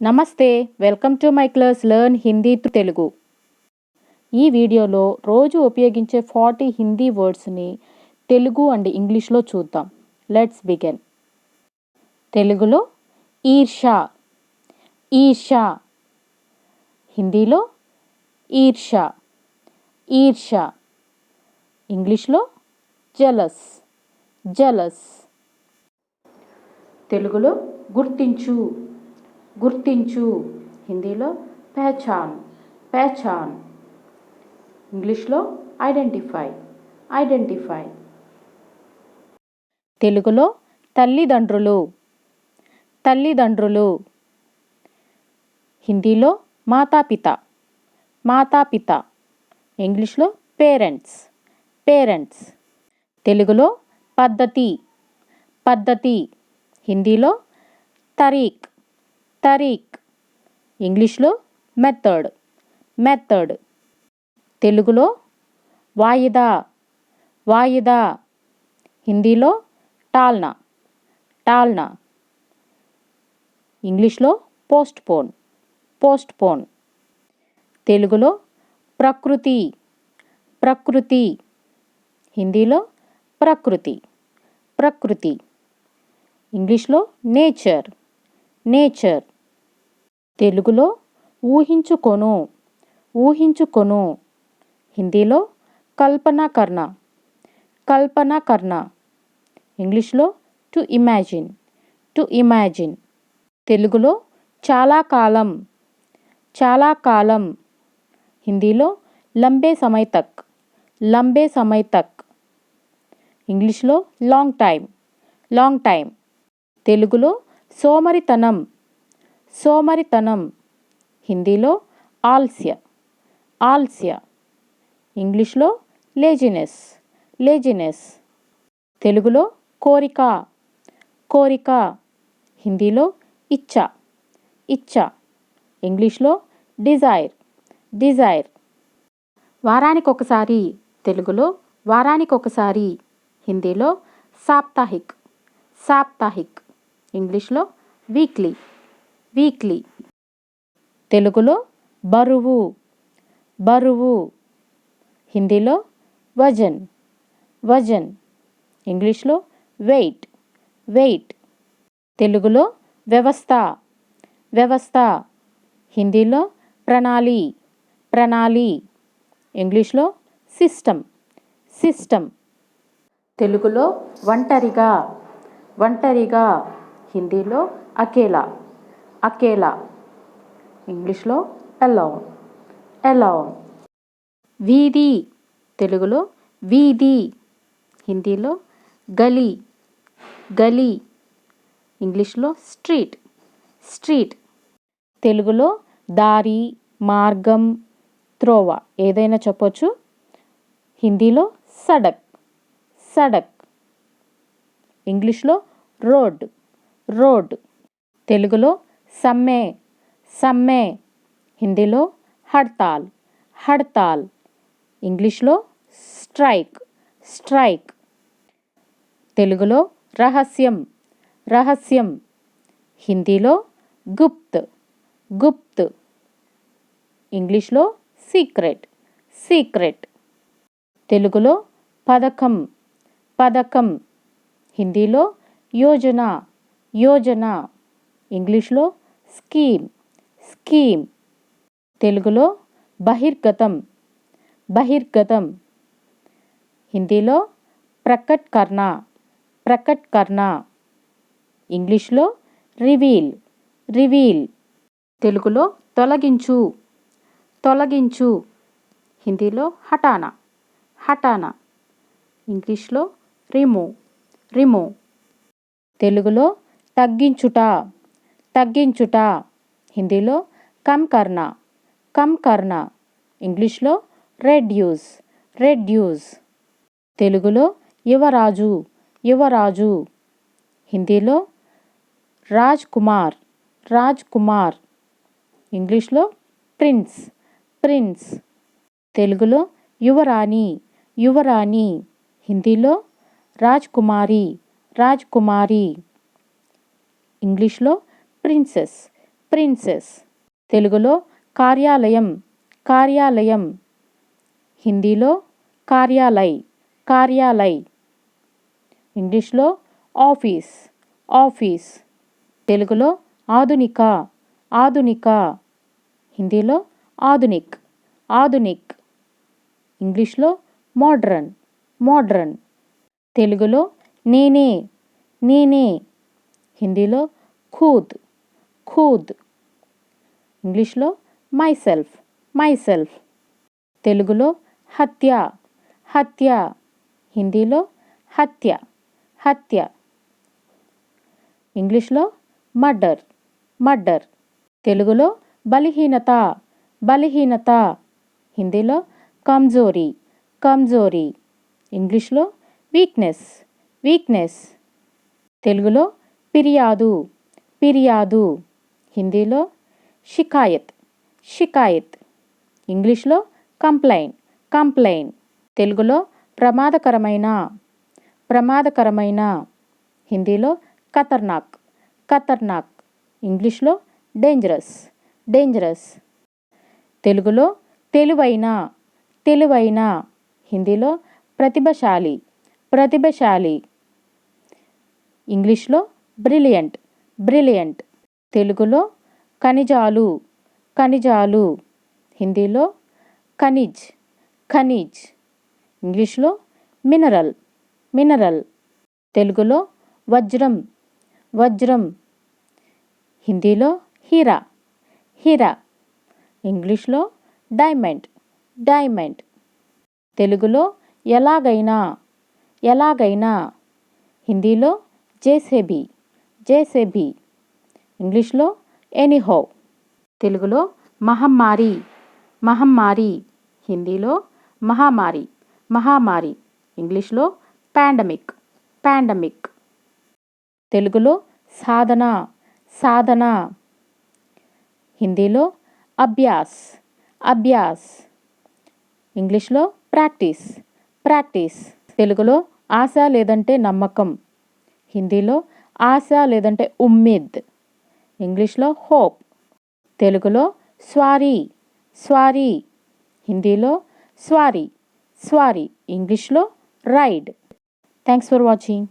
నమస్తే, welcome to my class learn Hindi through Telugu. ఈ వీడియోలో రోజు ఉపయోగించే 40 హిందీ వర్డ్స్ని తెలుగు అండ్ ఇంగ్లీష్లో చూద్దాం. Let's begin. తెలుగులో ఈర్ష, ఈర్ష. హిందీలో ఈర్ష, ఈర్ష. ఇంగ్లీష్లో జలస్, జలస్. తెలుగులో గుర్తించు, గుర్తించు. హిందీలో పెహచాన్, పెహచాన్. ఇంగ్లీష్లో ఐడెంటిఫై, ఐడెంటిఫై. తెలుగులో తల్లిదండ్రులు, తల్లిదండ్రులు. హిందీలో మాతాపిత, మాతాపిత. ఇంగ్లీష్లో పేరెంట్స్, పేరెంట్స్. తెలుగులో పద్ధతి, పద్ధతి. హిందీలో తరీక్, తరీక్. ఇంగ్లీష్లో మెథడ్, మెథడ్. తెలుగులో వాయిదా, వాయిదా. హిందీలో టాల్నా, టాల్నా. ఇంగ్లీష్లో పోస్ట్పోన్, పోస్ట్పోన్. తెలుగులో ప్రకృతి, ప్రకృతి. హిందీలో ప్రకృతి, ప్రకృతి. ఇంగ్లీష్లో నేచర్, నేచర్. తెలుగులో ఊహించుకొను, ఊహించుకొను. హిందీలో కల్పన కర్ణ, కల్పన కర్ణ. ఇంగ్లీష్లో టు ఇమాజిన్, టు ఇమాజిన్. తెలుగులో చాలా కాలం, చాలా కాలం. హిందీలో లంబే సమయ్ తక్, లంబే సమయ్ తక్. ఇంగ్లీష్లో లాంగ్ టైమ్, లాంగ్ టైమ్. తెలుగులో సోమరితనం, సోమరితనం. హిందీలో ఆల్స్య, ఆల్స్య. ఇంగ్లీష్లో లేజినెస్, లేజినెస్. తెలుగులో కోరిక, కోరిక. హిందీలో ఇచ్చ, ఇచ్చ. ఇంగ్లీష్లో డిజైర్, డిజైర్. వారానికొకసారి తెలుగులో వారానికొకసారి. హిందీలో సాప్తాహిక్, సాప్తాహిక్. ఇంగ్లీష్లో వీక్లీ, వీక్లీ. తెలుగులో బరువు, బరువు. హిందీలో వజన్, వజన్. ఇంగ్లీష్లో వెయిట్, వెయిట్. తెలుగులో వ్యవస్థ, వ్యవస్థ. హిందీలో ప్రణాళి, ప్రణాళి. ఇంగ్లీష్లో సిస్టమ్, సిస్టమ్. తెలుగులో ఒంటరిగా, ఒంటరిగా. హిందీలో అకేలా, అకేలా. ఇంగ్లీష్లో అలోన్, అలోన్. వీధి, తెలుగులో వీధి. హిందీలో గలీ, గలీ. ఇంగ్లీష్లో స్ట్రీట్, స్ట్రీట్. తెలుగులో దారి, మార్గం, త్రోవ ఏదైనా చెప్పొచ్చు. హిందీలో సడక్, సడక్. ఇంగ్లీష్లో రోడ్, రోడ్. తెలుగులో సమ్మె, సమ్మె. హిందీలో హడ్తాల్, హడ్తాల్. ఇంగ్లీష్లో స్ట్రైక్, స్ట్రైక్. తెలుగులో రహస్యం, రహస్యం. హిందీలో గుప్త్, గుప్త్. ఇంగ్లీష్లో సీక్రెట్, సీక్రెట్. తెలుగులో పథకం, పథకం. హిందీలో యోజన, యోజన. ఇంగ్లీష్లో స్కీమ్, స్కీమ్. తెలుగులో బహిర్గతం, బహిర్గతం. హిందీలో ప్రకట్ కర్నా, ప్రకట్ కర్నా. ఇంగ్లీష్లో రివీల్, రివీల్. తెలుగులో తొలగించు, తొలగించు. హిందీలో హటానా, హటానా. ఇంగ్లీష్లో రిమూవ్, రిమూవ్. తెలుగులో తగ్గించుట, తగ్గించుట. హిందీలో కమ్ కర్నా, కమ్ కర్నా. ఇంగ్లీష్లో రెడ్యూస్, రెడ్యూస్. తెలుగులో యువరాజు, యువరాజు. హిందీలో రాజ్ కుమార్, రాజ్ కుమార్. ఇంగ్లీష్లో ప్రిన్స్, ప్రిన్స్. తెలుగులో యువరాణి, యువరాణి. హిందీలో రాజ్కుమారి, రాజ్కుమారి. ఇంగ్లీష్లో ప్రిన్సెస్, ప్రిన్సెస్. తెలుగులో కార్యాలయం, కార్యాలయం. హిందీలో కార్యాలయ్, కార్యాలయ్. ఇంగ్లీష్లో ఆఫీస్, ఆఫీస్. తెలుగులో ఆధునిక, ఆధునిక. హిందీలో ఆధునిక్, ఆధునిక్. ఇంగ్లీష్లో మోడ్రన్, మోడ్రన్. తెలుగులో నేనే, నేనే. హిందీలో ఖుద్, ఖుద్. ఇంగ్లీష్లో మైసెల్ఫ్, మైసెల్ఫ్. తెలుగులో హత్య, హత్య. హిందీలో హత్య, హత్య. ఇంగ్లీష్లో మర్డర్, మర్డర్. తెలుగులో బలహీనత, బలహీనత. హిందీలో కమ్జోరీ, కమ్జోరీ. ఇంగ్లీష్లో వీక్నెస్, వీక్నెస్. తెలుగులో ఫిర్యాదు, ఫిర్యాదు. హిందీలో షికాయత్, షికాయత్. ఇంగ్లీష్లో కంప్లైంట్, కంప్లైంట్. తెలుగులో ప్రమాదకరమైన, ప్రమాదకరమైన. హిందీలో ఖతర్నాక్, ఖతర్నాక్. ఇంగ్లీష్లో డేంజరస్, డేంజరస్. తెలుగులో తెలివైన, తెలివైన. హిందీలో ప్రతిభశాలి, ప్రతిభశాలి. ఇంగ్లీష్లో బ్రిలియంట్, బ్రిలియంట్. తెలుగులో ఖనిజాలు, ఖనిజాలు. హిందీలో ఖనిజ్, ఖనిజ్. ఇంగ్లీష్లో మినరల్, మినరల్. తెలుగులో వజ్రం, వజ్రం. హిందీలో హీరా, హీరా. ఇంగ్లీష్లో డైమండ్, డైమండ్. తెలుగులో ఎలాగైనా, ఎలాగైనా. హిందీలో జేసేబీ, జేసేబీ. ఇంగ్లీష్లో ఎనీహౌ. తెలుగులో మహమ్మారి, మహమ్మారి. హిందీలో మహామారి, మహామారి. ఇంగ్లీష్లో పాండమిక్, పాండమిక్. తెలుగులో సాధన, సాధన. హిందీలో అభ్యాస్, అభ్యాస్. ఇంగ్లీష్లో ప్రాక్టీస్, ప్రాక్టీస్. తెలుగులో ఆశ లేదంటే నమ్మకం. హిందీలో ఆశ లేదంటే ఉమ్మీద్. ఇంగ్లీష్లో హోప్. తెలుగులో స్వారీ, స్వారీ. హిందీలో స్వారీ, స్వారీ. ఇంగ్లీష్లో రైడ్. Thanks for watching.